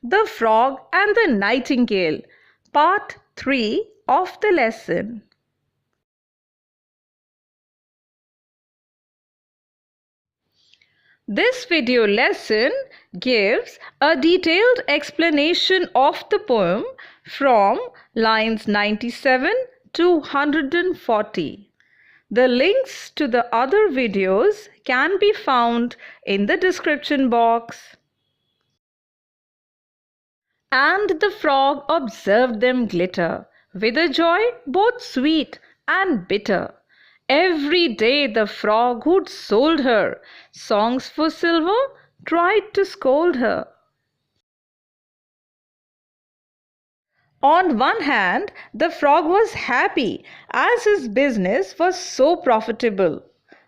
The Frog and the Nightingale, Part 3 of the lesson. This video lesson gives a detailed explanation of the poem from lines 97 to 140. The links to the other videos can be found in the description box. And the frog observed them glitter, with a joy both sweet and bitter. Every day the frog who'd sold her songs for silver tried to scold her. On one hand, the frog was happy as his business was so profitable.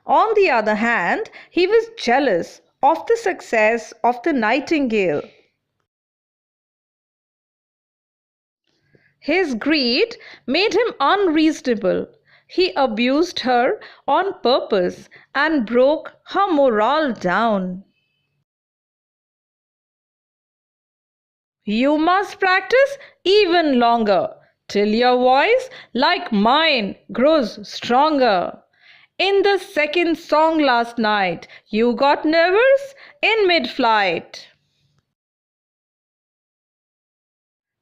On the other hand, he was jealous of the success of the nightingale. His greed made him unreasonable. He abused her on purpose and broke her morale down. You must practice even longer till your voice, like mine, grows stronger. In the second song last night, you got nervous in mid-flight.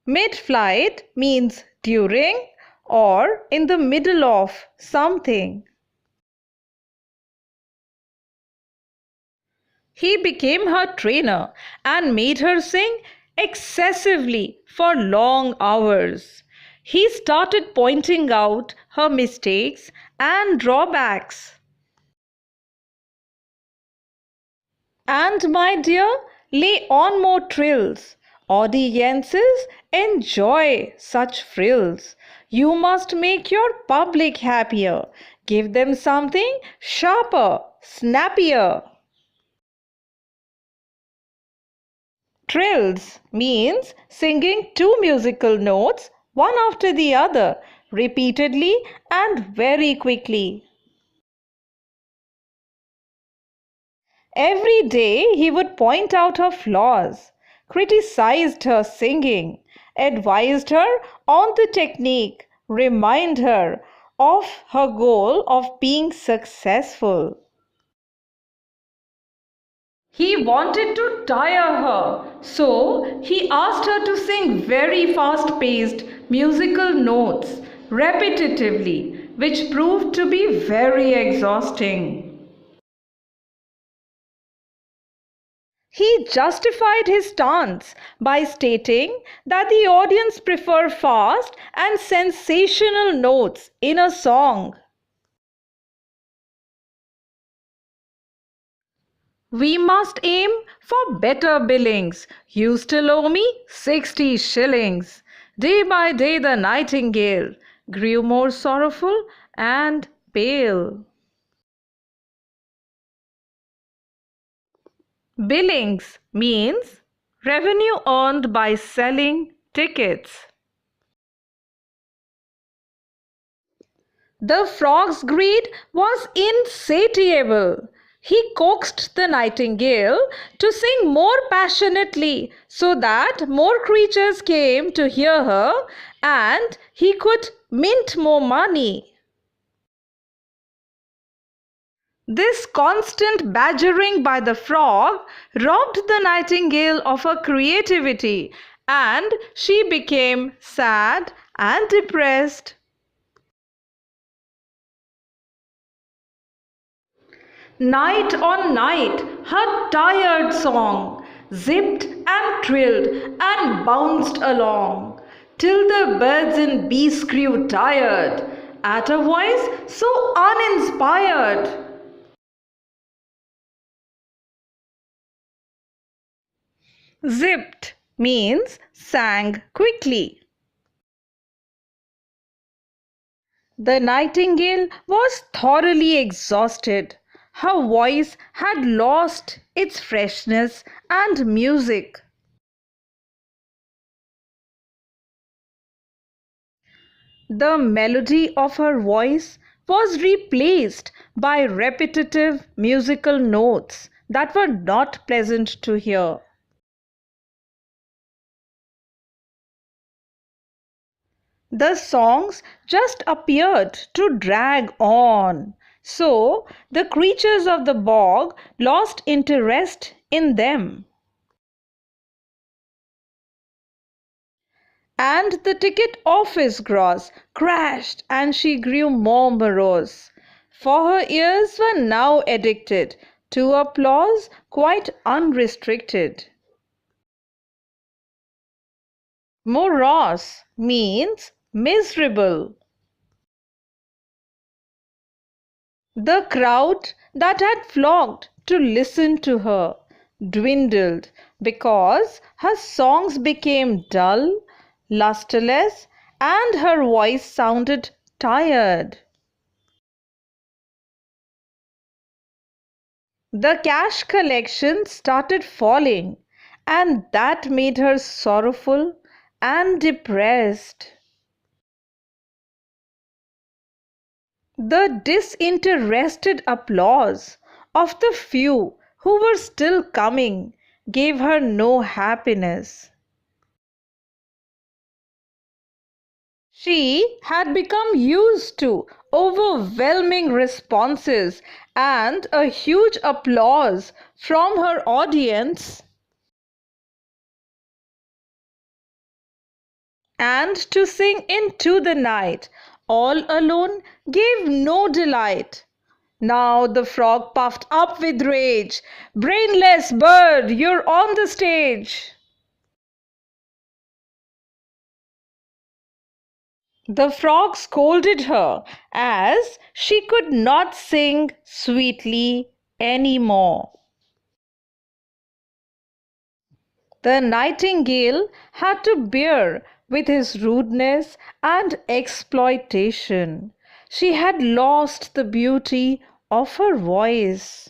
Mid-flight means during or in the middle of something. He became her trainer and made her sing excessively for long hours. He started pointing out her mistakes and drawbacks. And my dear, lay on more trills. Audiences enjoy such frills. You must make your public happier. Give them something sharper, snappier. Trills means singing two musical notes, one after the other, repeatedly and very quickly. Every day he would point out her flaws, criticized her singing, advised her on the technique, remind her of her goal of being successful. He wanted to tire her, so he asked her to sing very fast-paced musical notes repetitively, which proved to be very exhausting. He justified his stance by stating that the audience prefer fast and sensational notes in a song. We must aim for better billings. You still owe me 60 shillings. Day by day the nightingale grew more sorrowful and pale. Billings means revenue earned by selling tickets. The frog's greed was insatiable. He coaxed the nightingale to sing more passionately so that more creatures came to hear her and he could mint more money. This constant badgering by the frog robbed the nightingale of her creativity and she became sad and depressed. Night on night, her tired song zipped and trilled and bounced along, till the birds and bees grew tired at a voice so uninspired. Zipped means sang quickly. The nightingale was thoroughly exhausted. Her voice had lost its freshness and music. The melody of her voice was replaced by repetitive musical notes that were not pleasant to hear. The songs just appeared to drag on. So the creatures of the bog lost interest in them. And the ticket office gross crashed and she grew more morose. For her ears were now addicted to applause quite unrestricted. Morose means miserable. The crowd that had flocked to listen to her dwindled because her songs became dull, lustreless, and her voice sounded tired. The cash collection started falling, and that made her sorrowful and depressed. The disinterested applause of the few who were still coming gave her no happiness. She had become used to overwhelming responses and a huge applause from her audience, and to sing into the night all alone gave no delight. Now the frog puffed up with rage. "Brainless bird, you're on the stage." The frog scolded her as she could not sing sweetly any more. The nightingale had to bear with his rudeness and exploitation. She had lost the beauty of her voice.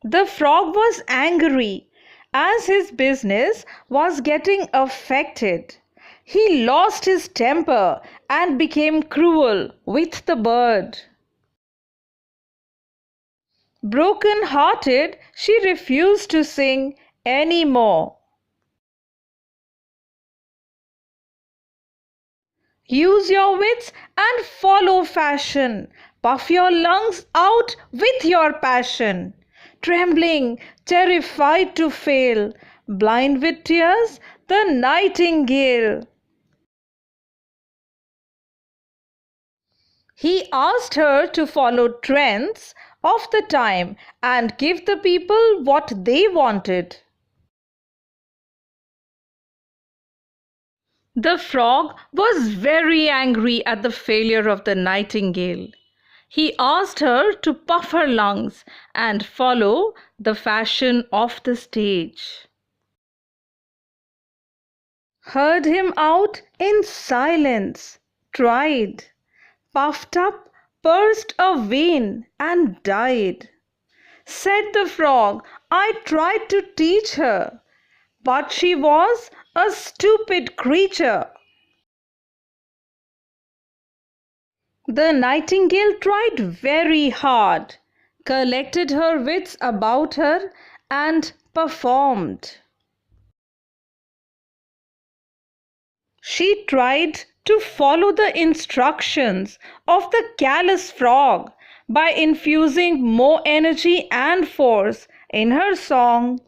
The frog was angry as his business was getting affected. He lost his temper and became cruel with the bird. Broken hearted, she refused to sing any more. Use your wits and follow fashion. Puff your lungs out with your passion. Trembling, terrified to fail, blind with tears, the nightingale. He asked her to follow trends of the time and give the people what they wanted. The frog was very angry at the failure of the nightingale. He asked her to puff her lungs and follow the fashion of the stage. Heard him out in silence, tried, puffed up, burst a vein and died. Said the frog, "I tried to teach her, but she was a stupid creature." The nightingale tried very hard, collected her wits about her, and performed. She tried to follow the instructions of the callous frog by infusing more energy and force in her song.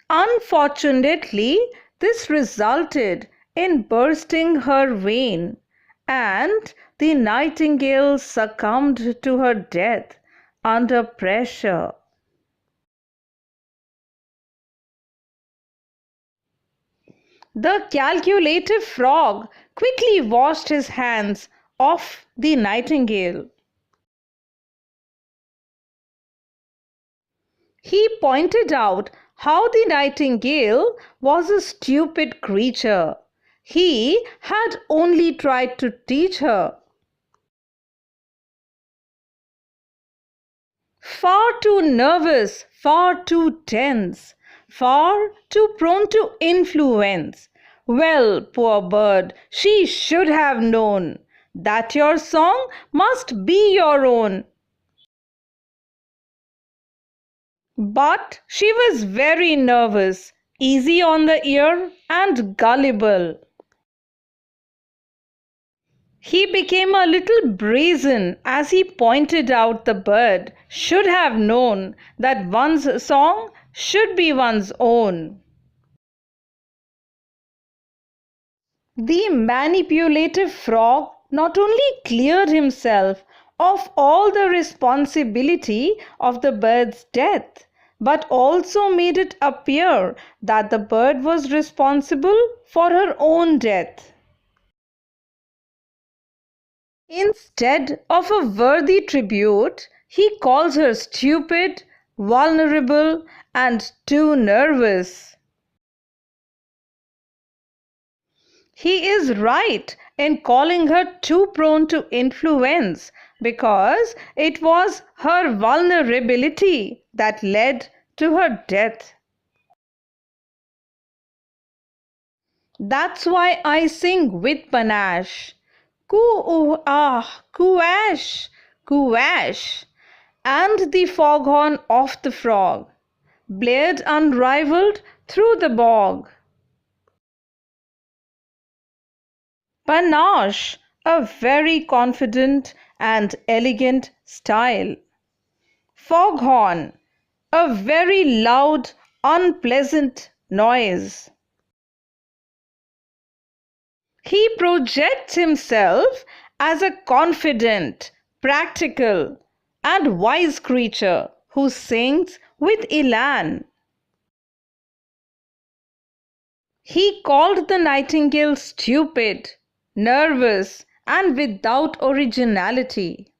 Unfortunately, this resulted in bursting her vein, and the nightingale succumbed to her death under pressure. The calculative frog quickly washed his hands off the nightingale. He pointed out how the nightingale was a stupid creature. He had only tried to teach her. Far too nervous, far too tense, far too prone to influence. Well, poor bird, she should have known that your song must be your own. But she was very nervous, easy on the ear, and gullible. He became a little brazen as he pointed out the bird should have known that one's song should be one's own. The manipulative frog not only cleared himself of all the responsibility of the bird's death, but also made it appear that the bird was responsible for her own death. Instead of a worthy tribute, he calls her stupid, vulnerable, and too nervous. He is right in calling her too prone to influence because it was her vulnerability that led to her death. That's why I sing with panache. Coo-ah, coo-ash, coo-ash. And the foghorn of the frog blared unrivaled through the bog. Panache, a very confident and elegant style. Foghorn, a very loud, unpleasant noise. He projects himself as a confident, practical, and wise creature who sings with elan. He called the nightingale stupid, nervous, and without originality.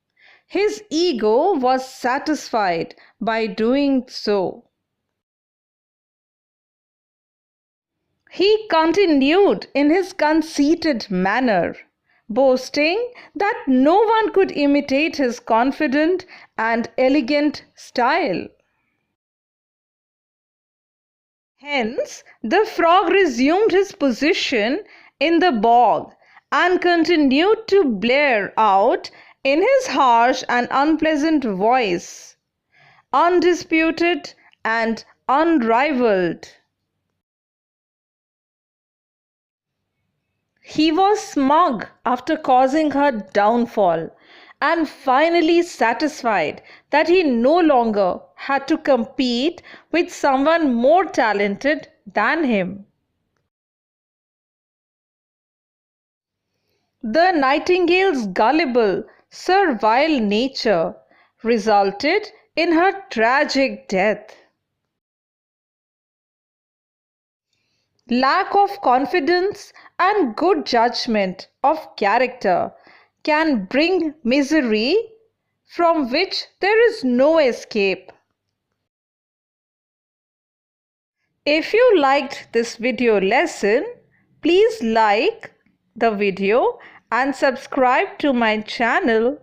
His ego was satisfied by doing so. He continued in his conceited manner, boasting that no one could imitate his confident and elegant style. Hence, the frog resumed his position in the bog and continued to blare out in his harsh and unpleasant voice, undisputed and unrivaled. He was smug after causing her downfall and finally satisfied that he no longer had to compete with someone more talented than him. The nightingale's gullible, servile nature resulted in her tragic death. Lack of confidence and good judgment of character can bring misery from which there is no escape. If you liked this video lesson, please like the video and subscribe to my channel